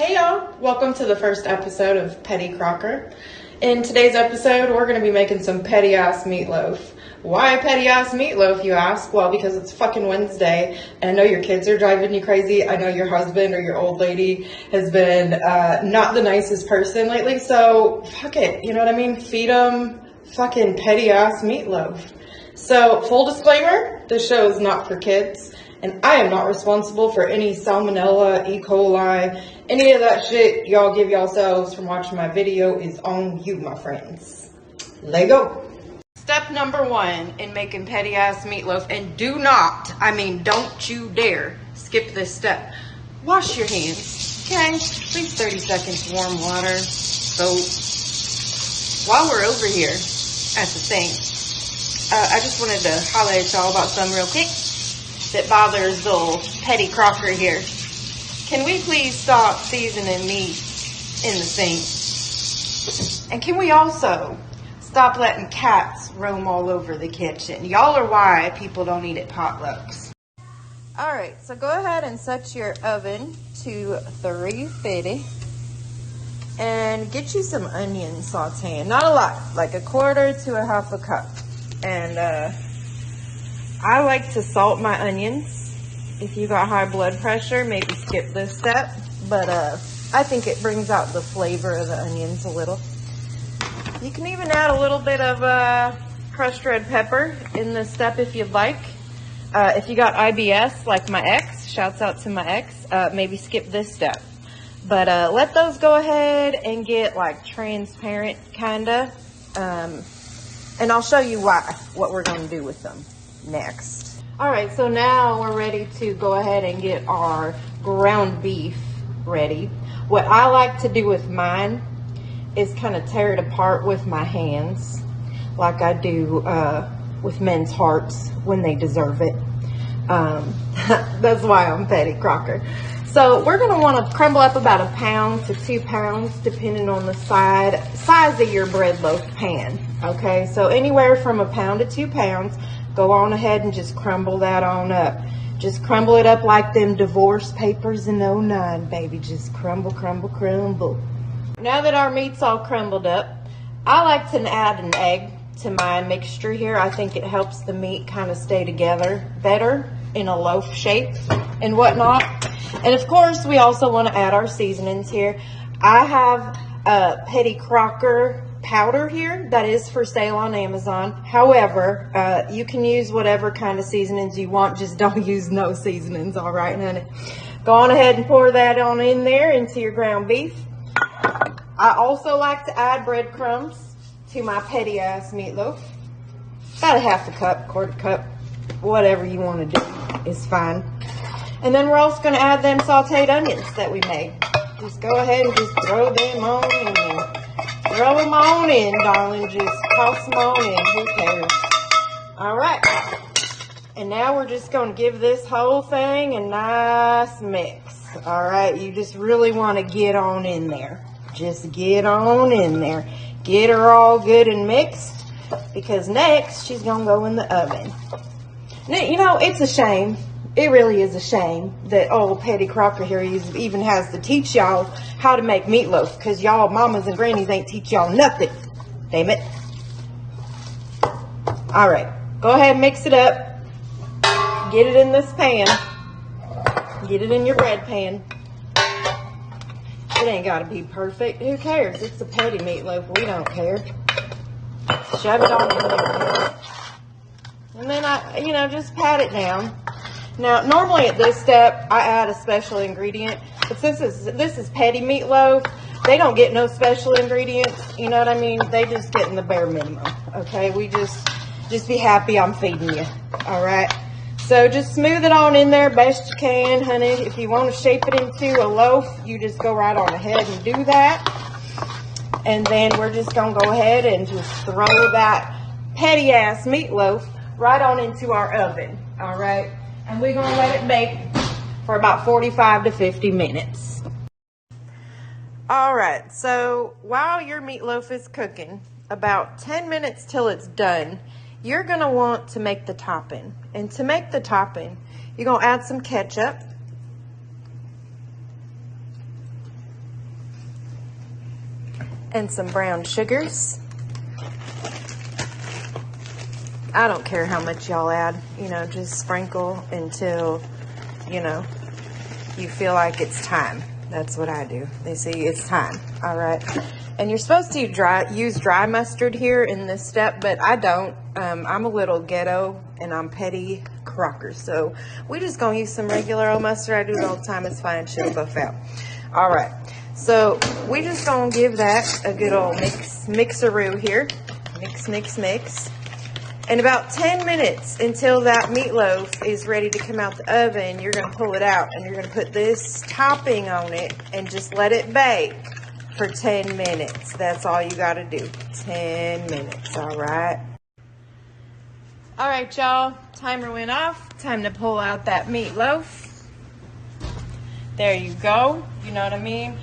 Hey y'all, welcome to the first episode of Petty Crocker. In today's episode, we're going to be making some petty ass meatloaf. Why petty ass meatloaf, you ask? Well, because it's fucking Wednesday, and I know your kids are driving you crazy. I know your husband or your old lady has been not the nicest person lately, so fuck it, you know what I mean? Feed them fucking petty ass meatloaf. So, full disclaimer, this show is not for kids. And I am not responsible for any salmonella, E. coli, any of that shit y'all give yourselves from watching my video is on you, my friends. Lego. Step number 1 in making petty ass meatloaf, and do not, I mean don't you dare skip this step. Wash your hands, okay? At least 30 seconds warm water, soap. While we're over here at the thing, I just wanted to holler at y'all about something real quick that bothers little Petty Crocker here. Can we please stop seasoning meat in the sink? And can we also stop letting cats roam all over the kitchen? Y'all are why people don't eat at potlucks. Alright, so go ahead and set your oven to 350 and get you some onion sauteing. Not a lot, like 1/4 to 1/2 cup. And I like to salt my onions. If you got high blood pressure, maybe skip this step. But I think it brings out the flavor of the onions a little. You can even add a little bit of crushed red pepper in this step if you'd like. If you got IBS, like my ex, shouts out to my ex, maybe skip this step. But let those go ahead and get like transparent, kinda. And I'll show you what we're going to do with them next. All right, so now we're ready to go ahead and get our ground beef ready. What I like to do with mine is kind of tear it apart with my hands, like I do with men's hearts when they deserve it. That's why I'm Petty Crocker. So we're going to want to crumble up about 1 pound to 2 pounds, depending on the size of your bread loaf pan. Okay, so anywhere from 1 pound to 2 pounds. Go on ahead and just crumble that on up. Just crumble it up like them divorce papers in '09, baby. Just crumble, crumble, crumble. Now that our meat's all crumbled up, I like to add an egg to my mixture here. I think it helps the meat kind of stay together better in a loaf shape and whatnot. And of course, we also want to add our seasonings here. I have Petty Crocker powder here that is for sale on Amazon. However, you can use whatever kind of seasonings you want, just don't use no seasonings. All right, honey, go on ahead and pour that on in there into your ground beef. I also like to add breadcrumbs to my petty ass meatloaf. About 1/2 cup, 1/4 cup, whatever you want to do is fine. And then we're also going to add them sauteed onions that we made. Just go ahead and just throw them on in there. Throw them on in, darling. Just toss them on in. Who cares? All right. And now we're just going to give this whole thing a nice mix. All right. You just really want to get on in there. Just get on in there. Get her all good and mixed. Because next, she's going to go in the oven. Now, you know, it's a shame. It really is a shame that old Petty Crocker here even has to teach y'all how to make meatloaf, because y'all mamas and grannies ain't teach y'all nothing. Damn it. All right. Go ahead and mix it up. Get it in this pan. Get it in your bread pan. It ain't got to be perfect. Who cares? It's a petty meatloaf. We don't care. Shove it on in there. And then just pat it down. Now, normally at this step, I add a special ingredient, but since this is petty meatloaf, they don't get no special ingredients, you know what I mean? They just get in the bare minimum, okay? We just be happy I'm feeding you, all right? So just smooth it on in there best you can, honey. If you want to shape it into a loaf, you just go right on ahead and do that. And then we're just going to go ahead and just throw that petty-ass meatloaf right on into our oven, all right? And we're going to let it bake for about 45 to 50 minutes. All right, so while your meatloaf is cooking, about 10 minutes till it's done, you're going to want to make the topping. And to make the topping, you're going to add some ketchup. and some brown sugars. I don't care how much y'all add, you know, just sprinkle until, you know, you feel like it's time. That's what I do. They say it's time. All right. And you're supposed to use dry mustard here in this step, but I don't. I'm a little ghetto and I'm petty crocker. So we just gonna use some regular old mustard. I do it all the time. It's fine. She'll buff out. All right. So we just gonna give that a good old mixeroo here. Mix. In about 10 minutes until that meatloaf is ready to come out the oven, you're going to pull it out and you're going to put this topping on it and just let it bake for 10 minutes. That's all you got to do. 10 minutes, all right? All right, y'all. Timer went off. Time to pull out that meatloaf. There you go. You know what I mean?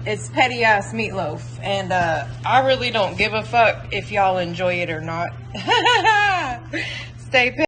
It's Petty A Meatloaf, and I really don't give a fuck if y'all enjoy it or not. Stay petty.